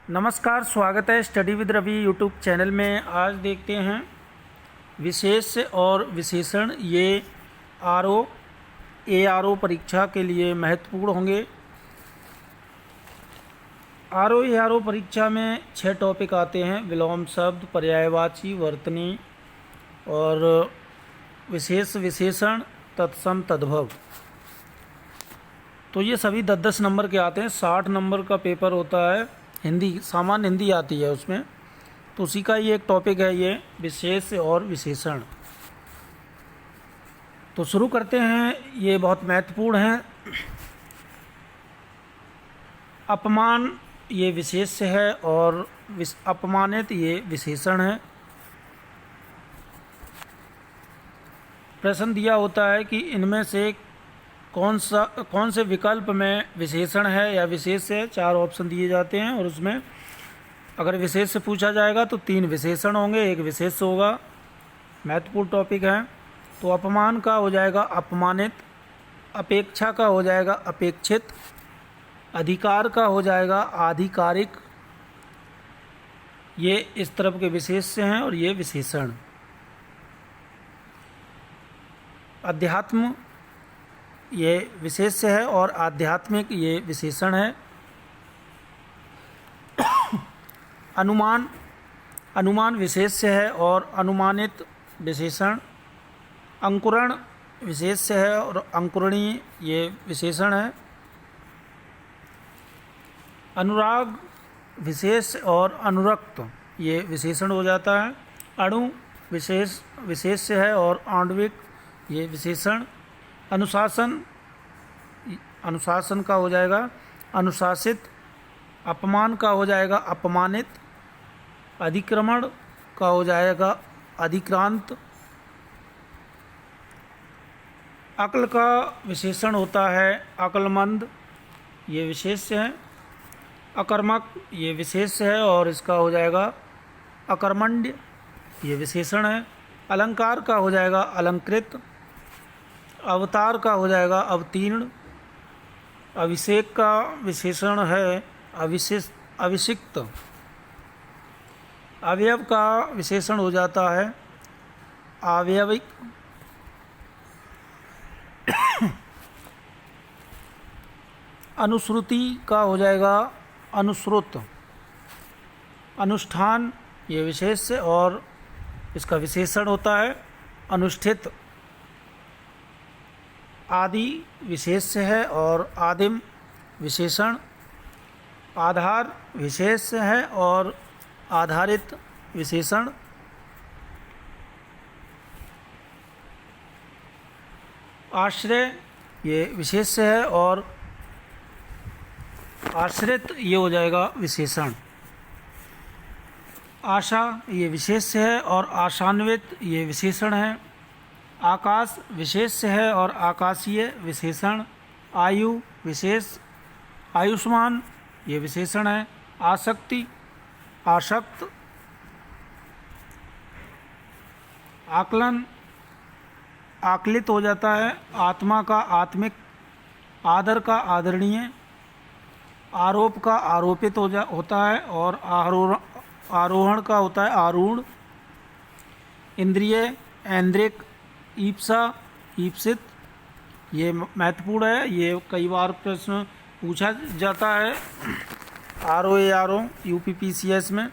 नमस्कार, स्वागत है study with Ravi YouTube channel में। आज देखते हैं विशेष और विशेषण, ये आरओ एआरओ परीक्षा के लिए महत्वपूर्ण होंगे। आरओ एआरओ परीक्षा में 6 टॉपिक आते हैं: विलोम शब्द, पर्यायवाची, वर्तनी और विशेष विशेषण, तत्सम तद्भव। तो ये सभी 10-10 नंबर के आते हैं। 60 नंबर का पेपर होता है। हिंदी, सामान्य हिंदी आती है उसमें, तो उसी का ये एक टॉपिक है, ये विशेष और विशेषण। तो शुरू करते हैं। ये बहुत महत्वपूर्ण है। अपमान ये विशेष है और अपमानित ये विशेषण है। प्रश्न दिया होता है कि इनमें से कौन से विकल्प में विशेषण है या विशेष है। 4 ऑप्शन दिए जाते हैं और उसमें अगर विशेष से पूछा जाएगा तो 3 विशेषण होंगे, 1 विशेष होगा। महत्वपूर्ण टॉपिक है। तो अपमान का हो जाएगा अपमानित, अपेक्षा का हो जाएगा अपेक्षित, अधिकार का हो जाएगा आधिकारिक। ये इस तरफ के विशेष से हैं और ये विशेषण। अध्यात्म ये विशेष है और आध्यात्मिक ये विशेषण है। अनुमान विशेष है और अनुमानित विशेषण। अंकुरण विशेष है और अंकुरणीय ये विशेषण है। अनुराग विशेष और अनुरक्त ये विशेषण हो जाता है। अणु विशेष है और आणविक ये विशेषण। अनुशासन का हो जाएगा अनुशासित। अपमान का हो जाएगा अपमानित। अधिक्रमण का हो जाएगा अधिक्रांत। अक्ल का विशेषण होता है अक्लमंद, ये विशेष है। अकर्मक ये विशेष है और इसका हो जाएगा अकर्मण्य, ये विशेषण है। अलंकार का हो जाएगा अलंकृत। अवतार का हो जाएगा अवतीर्ण। अभिषेक का विशेषण है अभिषिक्त। अवयव का विशेषण हो जाता है आवयविक। अनुश्रुति का हो जाएगा अनुश्रुत। अनुष्ठान ये विशेष है और इसका विशेषण होता है अनुष्ठित। आदि विशेष है और आदिम विशेषण। आधार विशेष है और आधारित विशेषण। आश्रय ये विशेष है और आश्रित ये हो जाएगा विशेषण। आशा ये विशेष है और आशान्वित ये विशेषण है। आकाश विशेष है और आकाशीय विशेषण। आयु विशेष, आयुष्मान ये विशेषण है। आसक्ति आसक्त। आकलन आकलित हो जाता है। आत्मा का आत्मिक। आदर का आदरणीय। आरोप का आरोपित होता है और आरोहण का होता है आरूढ़। इंद्रिय ऐन्द्रिक। ईप्सा ईप्सित ये महत्वपूर्ण है। ये कई बार प्रश्न पूछा जाता है आरओ एआरओ यूपीपीसीएस में।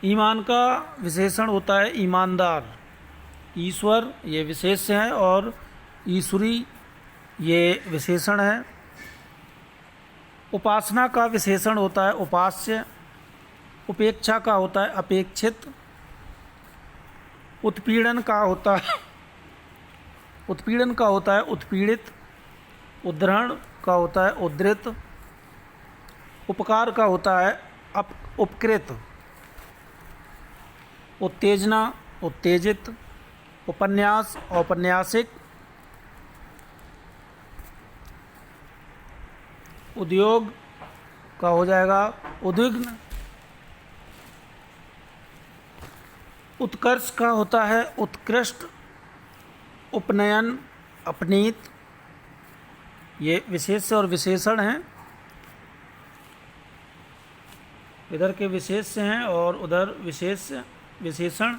ईमान का विशेषण होता है ईमानदार। ईश्वर ये विशेष है और ईश्वरी ये विशेषण है। उपासना का विशेषण होता है उपास्य। उपेक्षा का होता है अपेक्षित। उत्पीड़न का होता है उत्पीड़ित। उद्धरण का होता है उद्धृत। उपकार का होता है उपकृत। उत्तेजना उत्तेजित। उपन्यास औपन्यासिक। उद्योग का हो जाएगा उद्विग्न। उत्कर्ष का होता है उत्कृष्ट। उपनयन अपनीत ये विशेष और विशेषण हैं। इधर के विशेष्य हैं और उधर विशेष्य विशेषण।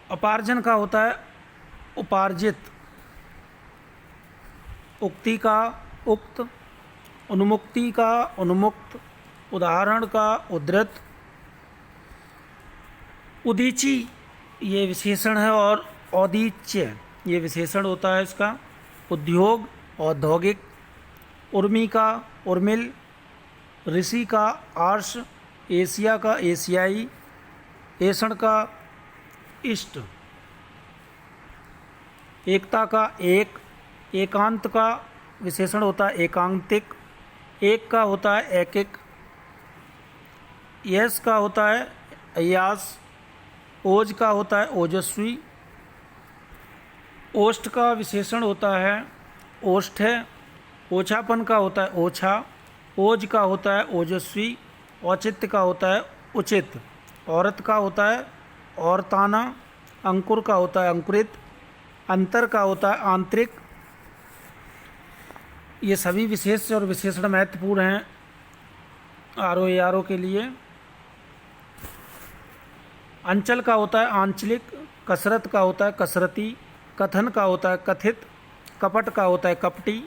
अपार्जन का होता है उपार्जित, उक्ति का उक्त, उन्मुक्ति का उन्मुक्त, उदाहरण का उद्धृत। उदीची ये विशेषण है और औदीच्य ये विशेषण होता है इसका। उद्योग औद्योगिक, उर्मी का उर्मिल, ऋषि का आर्ष, एशिया का एशियाई, ऐसण का इष्ट, एकता का एक, एकांत का विशेषण होता है एकांतिक, एक का होता है एकिक, यश का होता है अयास, ओज का होता है ओजस्वी, ओष्ठ का विशेषण होता है ओष्ठ्य, ओछापन का होता है ओछा, ओज का होता है ओजस्वी, औचित्य का होता है उचित, औरत का होता है औरताना, अंकुर का होता है अंकुरित, अंतर का होता है आंतरिक। ये सभी विशेष और विशेषण महत्वपूर्ण हैं आरो ए आरो के लिए। अंचल का होता है आंचलिक, कसरत का होता है कसरती, कथन का होता है कथित, कपट का होता है कपटी,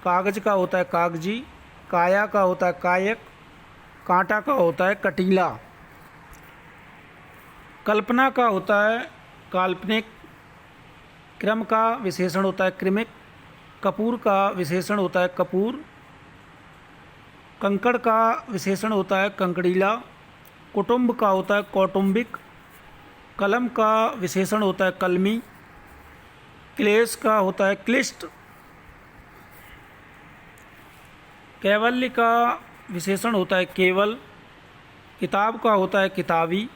कागज का होता है कागजी, काया का होता है कायक, कांटा का होता है कटीला, कल्पना का होता है काल्पनिक, क्रम का विशेषण होता है क्रमिक, कपूर का विशेषण होता है कपूर, कंकड़ का विशेषण होता है कंकड़ीला, कुटुंब का होता है कौटुंबिक, कलम का विशेषण होता है कलमी, क्लेश का होता है क्लिष्ट, कैवल्य का विशेषण होता है केवल, किताब का होता है किताबी,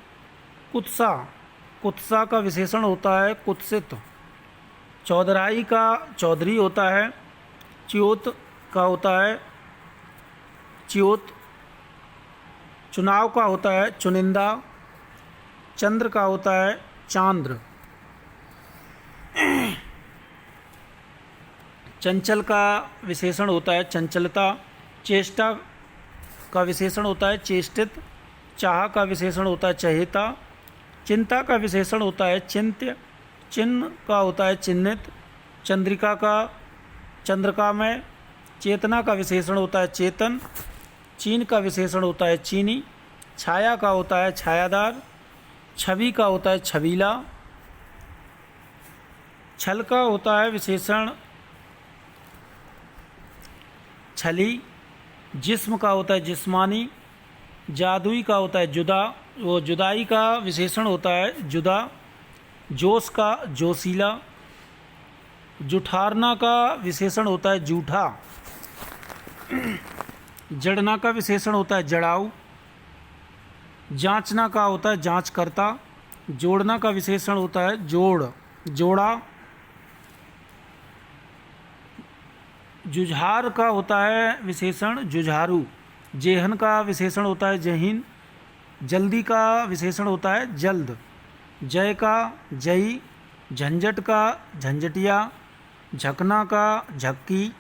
कुत्सा, कुत्सा का विशेषण होता है कुत्सित, चौधराई का चौधरी होता है, च्योत का होता है च्योत, चुनाव का होता है चुनिंदा, चंद्र का होता है चांद्र, चंचल का विशेषण होता है चंचलता, चेष्टा का विशेषण होता है चेष्टित, चाह का विशेषण होता है चहेता, चिंता का विशेषण होता है चिंत्य, चिन्ह का होता है चिन्हित, चंद्रिका का चंद्रकामय, चेतना का विशेषण होता है चेतन, चीन का विशेषण होता है चीनी, छाया का होता है छायादार, छवि का होता है छबीला, छल का होता है विशेषण छली, जिस्म का होता है जिस्मानी, जादुई का होता है जुदा, वो जुदाई का विशेषण होता है जुदा, जोश का जोशीला, जुठारना का विशेषण होता है जूठा, जड़ना का विशेषण होता है जड़ाऊ, जांचना का होता है जांचकर्ता, जोड़ना का विशेषण होता है जोड़ जोड़ा, जुझार का होता है विशेषण जुझारू, जेहन का विशेषण होता है जहीन, जल्दी का विशेषण होता है जल्द, जय का जई, झंझट का झंझटिया, झकना का झक्की,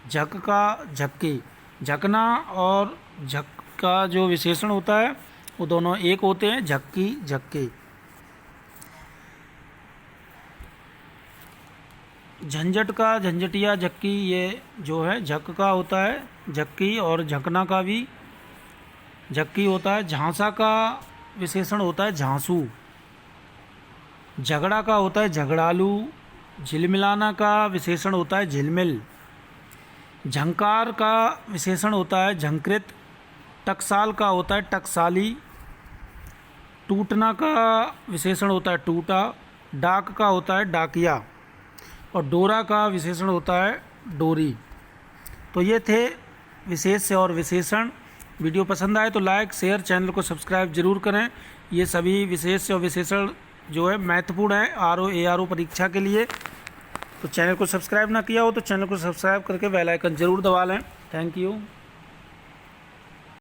झक का झक्की। झकना और झक का जो विशेषण होता है वो दोनों एक होते हैं, झक्की झक्की। झंझट का झंझटिया झक्की ये जो है झक का होता है झक्की, और झकना का भी झक्की होता है। झांसा का विशेषण होता है झांसू, झगड़ा का होता है झगड़ालू, झिलमिलाना का विशेषण होता है झिलमिल, झंकार का विशेषण होता है झंकृत, टकसाल का होता है टकसाली, टूटना का विशेषण होता है टूटा, डाक का होता है डाकिया, और डोरा का विशेषण होता है डोरी। तो ये थे विशेष और विशेषण। वीडियो पसंद आए तो लाइक शेयर, चैनल को सब्सक्राइब जरूर करें। ये सभी विशेष और विशेषण जो है महत्वपूर्ण है आरओ एआरओ परीक्षा के लिए। तो चैनल को सब्सक्राइब ना किया हो तो चैनल को सब्सक्राइब करके बेल आइकन जरूर दबा लें। Thank you.